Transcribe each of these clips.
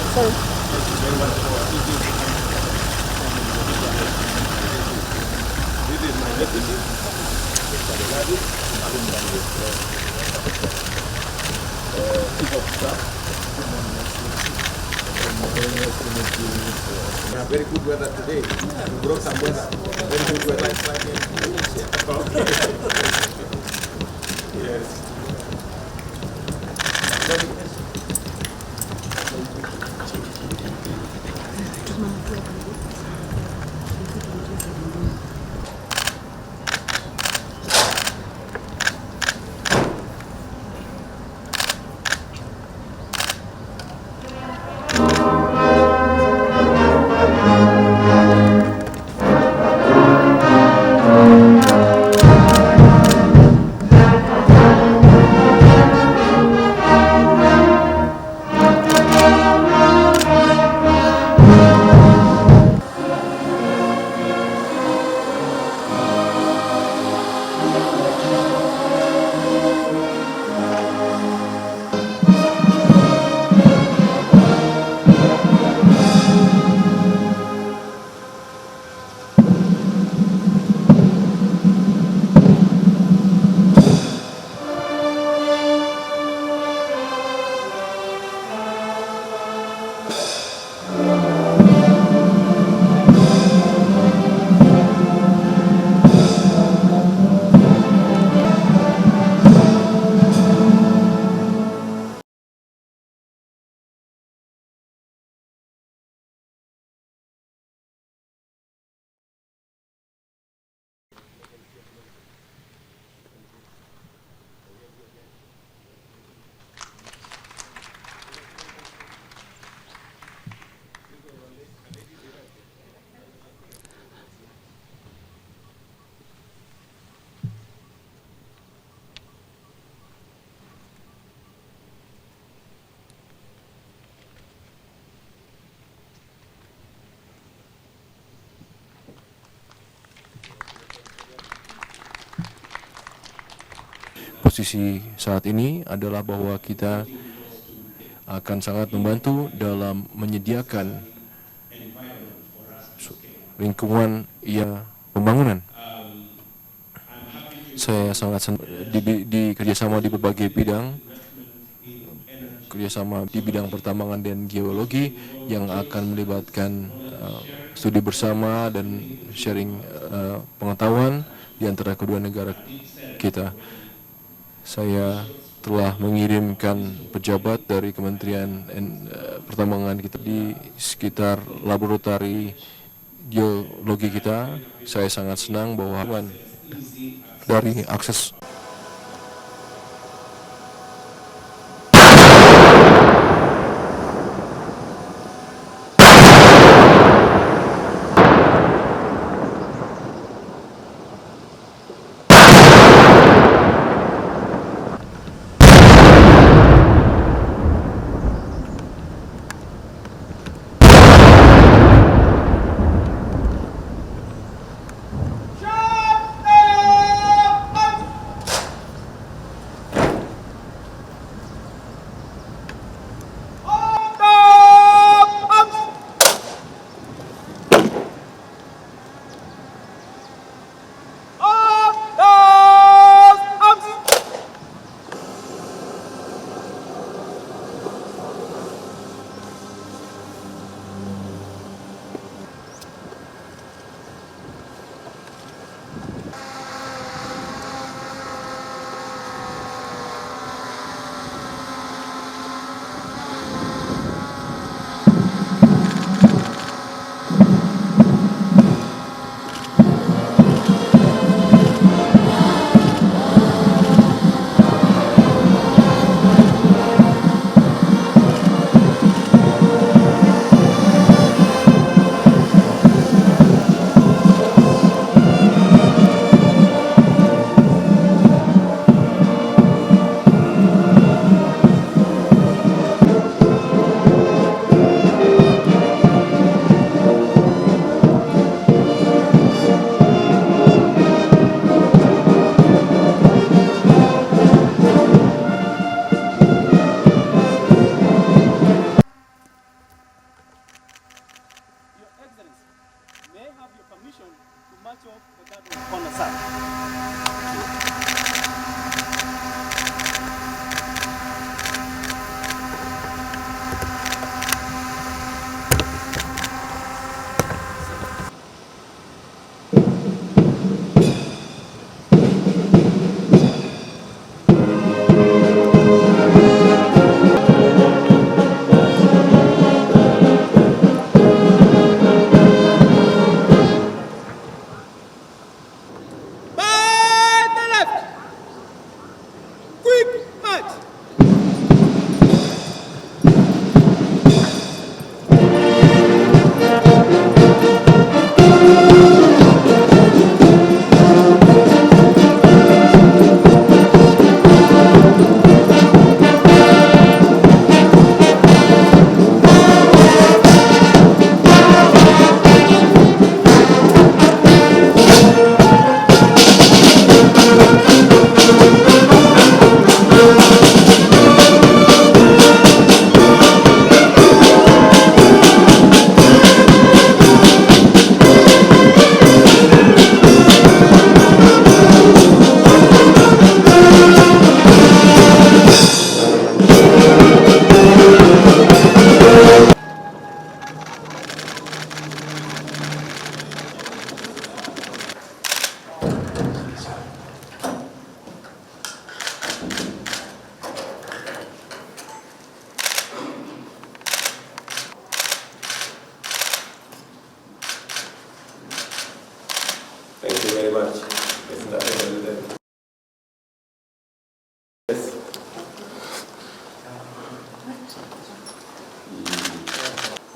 Sorry. This is my deputy, Mr. Deladi, Chief of Staff. We have very good weather today. We brought some weather. Very good weather. It's like in Indonesia. Yes. Posisi saat ini adalah bahwa kita akan sangat membantu dalam menyediakan lingkungan pembangunan. Saya sangat senang di kerjasama di berbagai bidang, kerjasama di bidang pertambangan dan geologi yang akan melibatkan studi bersama dan sharing pengetahuan di antara kedua negara kita. Saya telah mengirimkan pejabat dari Kementerian Pertambangan kita di sekitar laboratori geologi kita. Saya sangat senang bahwa dari akses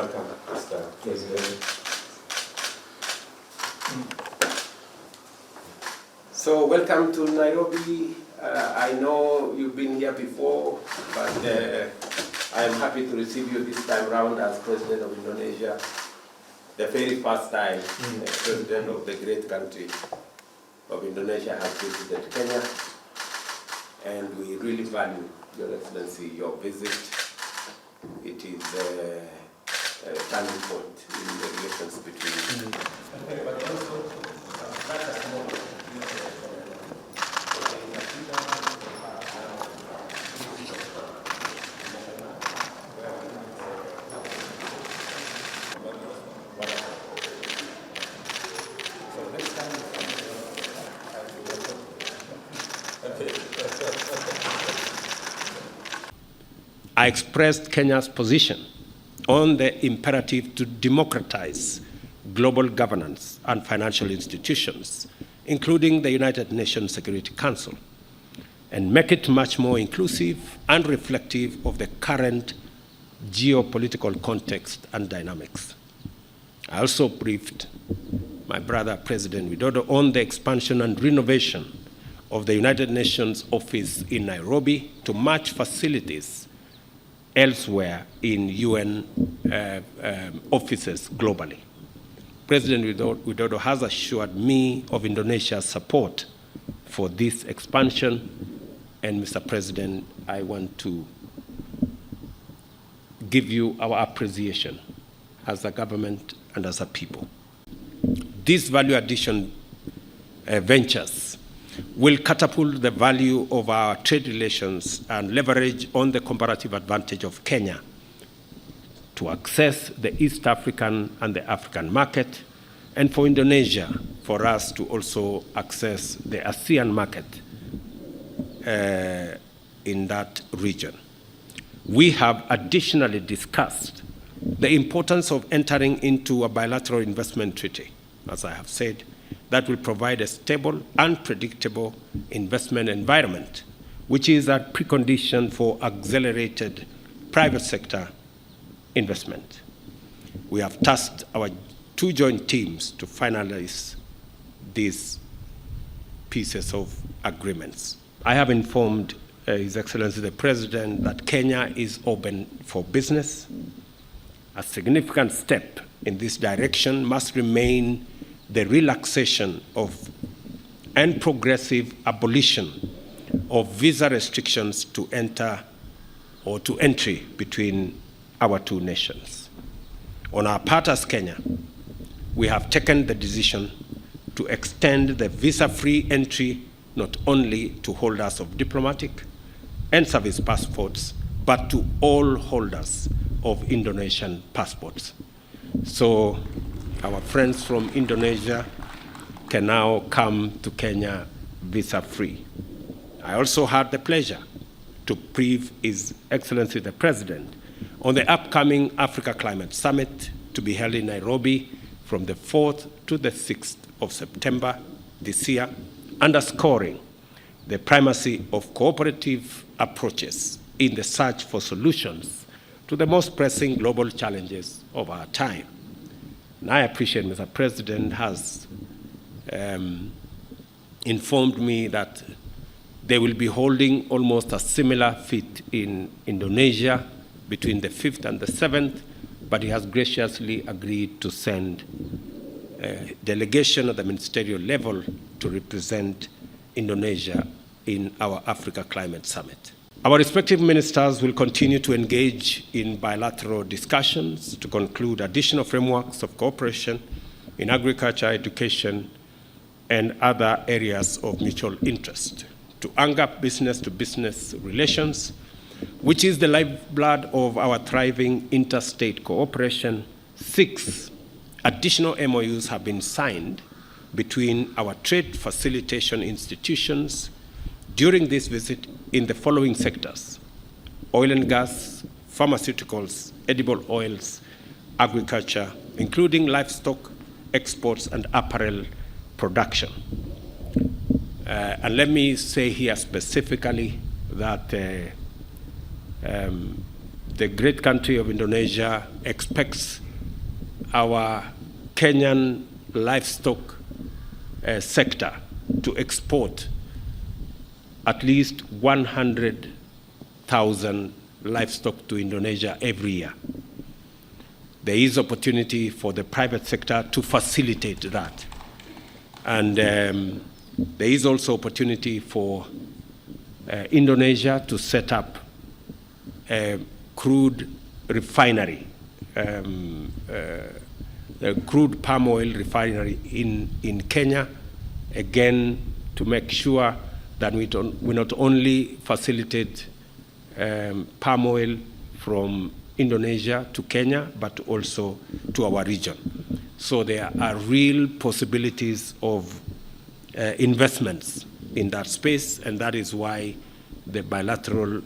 Welcome, Mr. President. So welcome to Nairobi. I know you've been here before, but I am happy to receive you this time around as President of Indonesia, the very first time the President of the great country of Indonesia has visited Kenya, and we really value, Your Excellency, your visit. It is a turning point in the relations between but also, I expressed Kenya's position on the imperative to democratize global governance and financial institutions, including the United Nations Security Council, and make it much more inclusive and reflective of the current geopolitical context and dynamics. I also briefed my brother, President Widodo, on the expansion and renovation of the United Nations office in Nairobi to match facilities elsewhere in UN offices globally. President Widodo has assured me of Indonesia's support for this expansion, and Mr. President, I want to give you our appreciation as a government and as a people. These value addition ventures will catapult the value of our trade relations and leverage on the comparative advantage of Kenya to access the East African and the African market, and for Indonesia, for us to also access the ASEAN market in that region. We have additionally discussed the importance of entering into a bilateral investment treaty, as I have said, that will provide a stable and predictable investment environment, which is a precondition for accelerated private sector investment. We have tasked our two joint teams to finalize these pieces of agreements. I have informed His Excellency the President that Kenya is open for business. A significant step in this direction must remain the relaxation of and progressive abolition of visa restrictions to enter or to entry between our two nations. On our part as Kenya, we have taken the decision to extend the visa-free entry not only to holders of diplomatic and service passports, but to all holders of Indonesian passports. So our friends from Indonesia can now come to Kenya visa-free. I also had the pleasure to brief His Excellency the President on the upcoming Africa Climate Summit to be held in Nairobi from the 4th to the 6th of September this year, underscoring the primacy of cooperative approaches in the search for solutions to the most pressing global challenges of our time. And I appreciate Mr. President has informed me that they will be holding almost a similar feat in Indonesia between the 5th and the 7th, but he has graciously agreed to send a delegation at the ministerial level to represent Indonesia in our Africa Climate Summit. Our respective ministers will continue to engage in bilateral discussions to conclude additional frameworks of cooperation in agriculture, education, and other areas of mutual interest to anchor business-to-business relations, which is the lifeblood of our thriving interstate cooperation. 6 additional MOUs have been signed between our trade facilitation institutions during this visit in the following sectors: oil and gas, pharmaceuticals, edible oils, agriculture, including livestock, exports, and apparel production. And let me say here specifically that the great country of Indonesia expects our Kenyan livestock sector to export at least 100,000 livestock to Indonesia every year. There is opportunity for the private sector to facilitate that. And there is also opportunity for Indonesia to set up a crude refinery, a crude palm oil refinery in Kenya, again, to make sure that we not only facilitate palm oil from Indonesia to Kenya, but also to our region. So there are real possibilities of investments in that space, and that is why the bilateral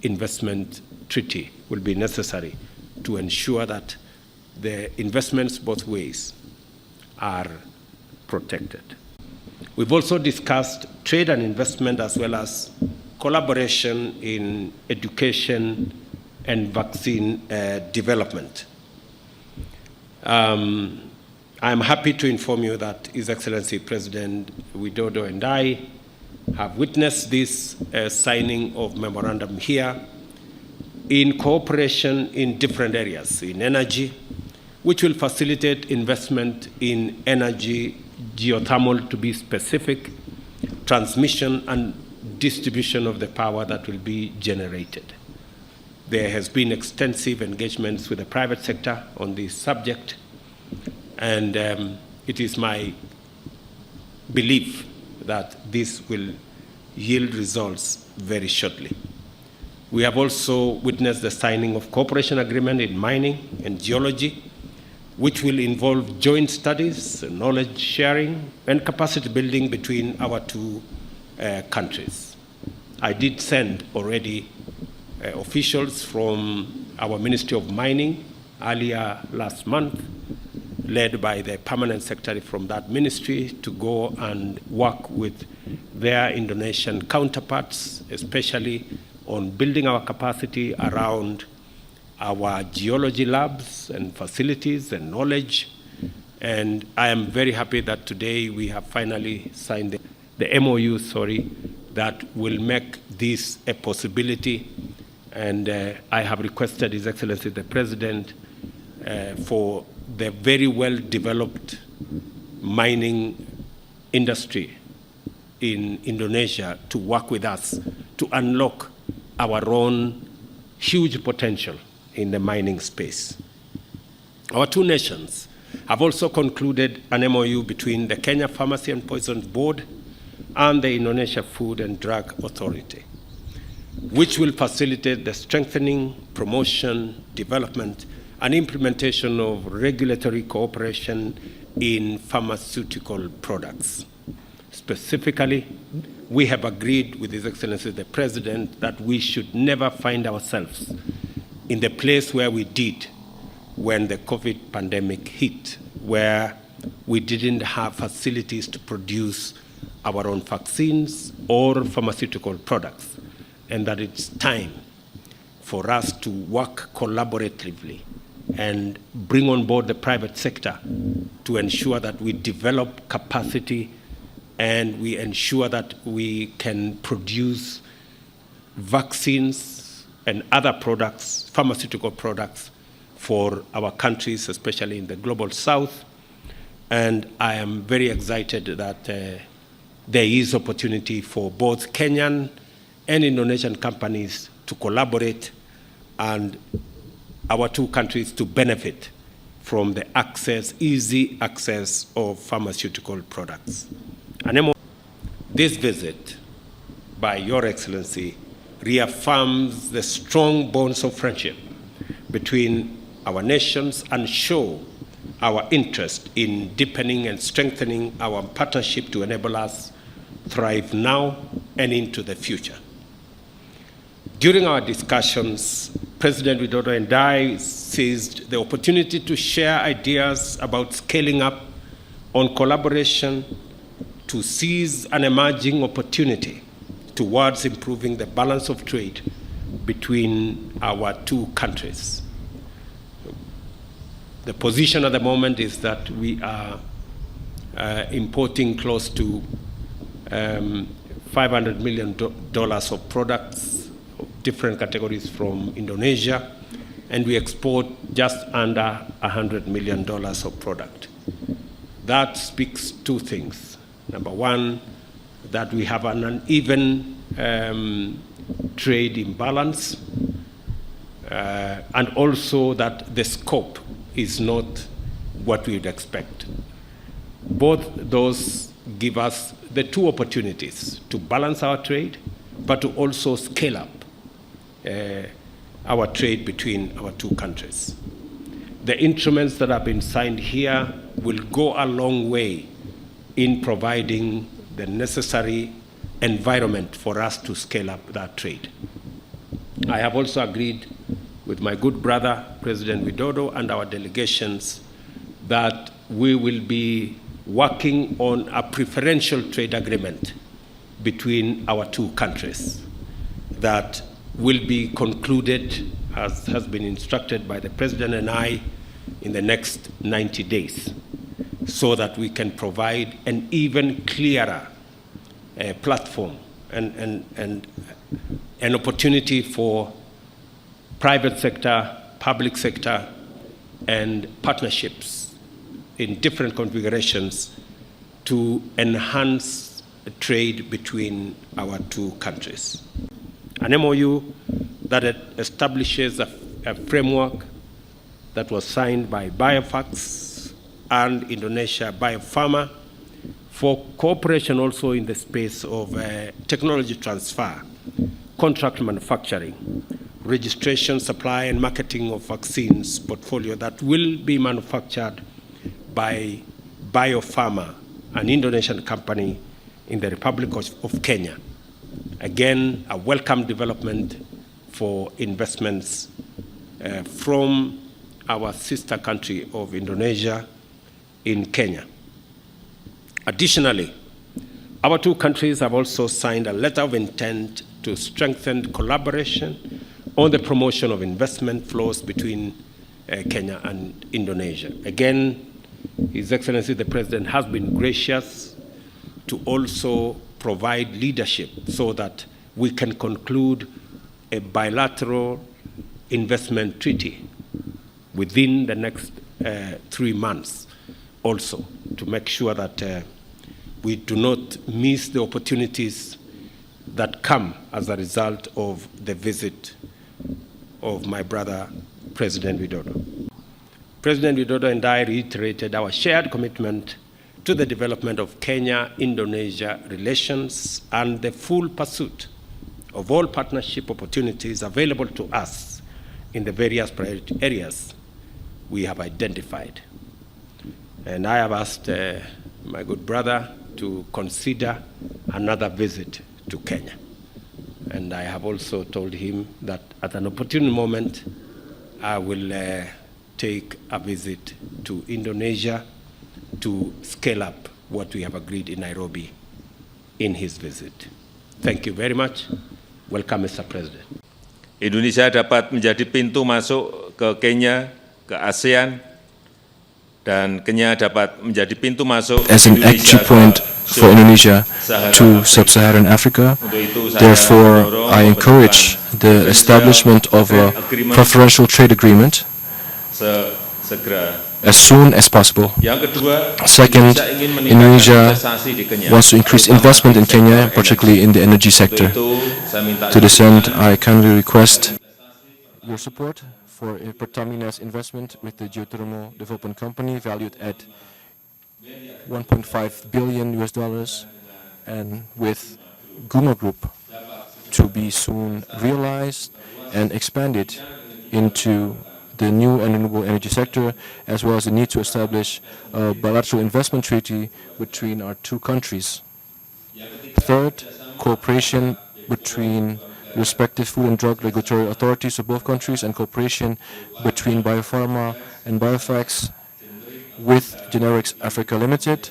investment treaty will be necessary to ensure that the investments both ways are protected. We've also discussed trade and investment as well as collaboration in education and vaccine development. I'm happy to inform you that His Excellency President Widodo and I have witnessed this signing of memorandum here in cooperation in different areas, in energy, which will facilitate investment in energy, geothermal to be specific, transmission and distribution of the power that will be generated. There has been extensive engagements with the private sector on this subject, and it is my belief that this will yield results very shortly. We have also witnessed the signing of cooperation agreement in mining and geology, which will involve joint studies, knowledge sharing, and capacity building between our two countries. I did send already officials from our Ministry of Mining earlier last month, led by the permanent secretary from that ministry, to go and work with their Indonesian counterparts, especially on building our capacity around our geology labs and facilities and knowledge. And I am very happy that today we have finally signed the MOU, that will make this a possibility. And I have requested His Excellency the President for the very well-developed mining industry in Indonesia to work with us to unlock our own huge potential in the mining space. Our two nations have also concluded an MOU between the Kenya Pharmacy and Poisons Board and the Indonesia Food and Drug Authority, which will facilitate the strengthening, promotion, development, and implementation of regulatory cooperation in pharmaceutical products. Specifically, we have agreed with His Excellency the President that we should never find ourselves in the place where we did when the COVID pandemic hit, where we didn't have facilities to produce our own vaccines or pharmaceutical products, and that it's time for us to work collaboratively and bring on board the private sector to ensure that we develop capacity and we ensure that we can produce vaccines and other products, pharmaceutical products, for our countries, especially in the global south. And I am very excited that there is opportunity for both Kenyan and Indonesian companies to collaborate and our two countries to benefit from the access, easy access of pharmaceutical products. And this visit by Your Excellency reaffirms the strong bonds of friendship between our nations and show our interest in deepening and strengthening our partnership to enable us thrive now and into the future. During our discussions, President Widodo and I seized the opportunity to share ideas about scaling up on collaboration to seize an emerging opportunity towards improving the balance of trade between our two countries. The position at the moment is that we are importing close to $500 million of products of different categories from Indonesia, and we export just under $100 million of product. That speaks two things. Number one, that we have an uneven trade imbalance, and also that the scope is not what we would expect. Both those give us the two opportunities to balance our trade, but to also scale up our trade between our two countries. The instruments that have been signed here will go a long way in providing the necessary environment for us to scale up that trade. I have also agreed with my good brother, President Widodo, and our delegations that we will be working on a preferential trade agreement between our two countries that will be concluded, as has been instructed by the President and I, in the next 90 days, so that we can provide an even clearer platform and an opportunity for private sector, public sector, and partnerships in different configurations to enhance trade between our two countries. An MOU that establishes a framework that was signed by Biofax and Indonesia Biopharma for cooperation also in the space of technology transfer, contract manufacturing, registration, supply, and marketing of vaccines portfolio that will be manufactured by Biopharma, an Indonesian company in the Republic of Kenya. Again, a welcome development for investments from our sister country of Indonesia in Kenya. Additionally, our two countries have also signed a letter of intent to strengthen collaboration on the promotion of investment flows between Kenya and Indonesia. Again, His Excellency the President has been gracious to also provide leadership so that we can conclude a bilateral investment treaty within the next 3 months also, to make sure that we do not miss the opportunities that come as a result of the visit of my brother, President Widodo. President Widodo and I reiterated our shared commitment to the development of Kenya-Indonesia relations and the full pursuit of all partnership opportunities available to us in the various priority areas we have identified. And I have asked my good brother to consider another visit to Kenya. And I have also told him that at an opportune moment, I will take a visit to Indonesia to scale up what we have agreed in Nairobi in his visit. Thank you very much. Welcome, Mr. President. Indonesia dapat menjadi pintu masuk ke Kenya, ke ASEAN, dan Kenya dapat menjadi pintu masuk as an entry point for Indonesia to sub-Saharan Africa. Therefore, I encourage the establishment of a preferential trade agreement as soon as possible. Second, Indonesia wants to increase investment in Kenya, particularly in the energy sector. To this end, I kindly request your support for Pertamina's investment with the Geothermal Development Company, valued at $1.5 billion US, and with Guma Group to be soon realized and expanded into the new and renewable energy sector, as well as the need to establish a bilateral investment treaty between our two countries. Third, cooperation between respective food and drug regulatory authorities of both countries, and cooperation between Biopharma and Biofax with Generics Africa Limited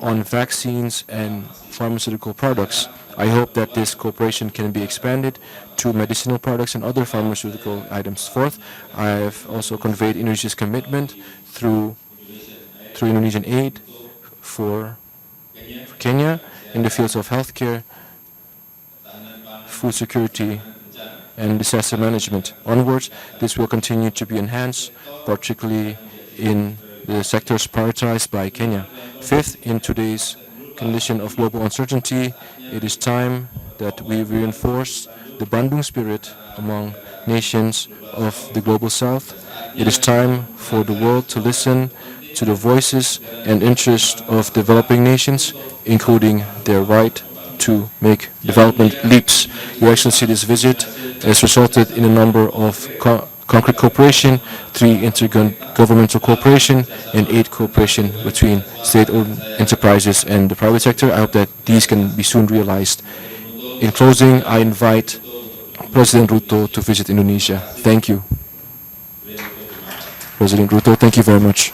on vaccines and pharmaceutical products. I hope that this cooperation can be expanded to medicinal products and other pharmaceutical items. Fourth, I have also conveyed Indonesia's commitment through Indonesian aid for Kenya in the fields of healthcare, food security, and disaster management. Onwards, this will continue to be enhanced, particularly in the sectors prioritized by Kenya. Fifth, in today's condition of global uncertainty, it is time that we reinforce the Bandung spirit among nations of the global south. It is time for the world to listen to the voices and interests of developing nations, including their right to make development leaps. Your Excellency, this visit has resulted in a number of concrete cooperation, 3 intergovernmental cooperation, and 8 cooperation between state-owned enterprises and the private sector. I hope that these can be soon realized. In closing, I invite President Ruto to visit Indonesia. Thank you. President Ruto, thank you very much.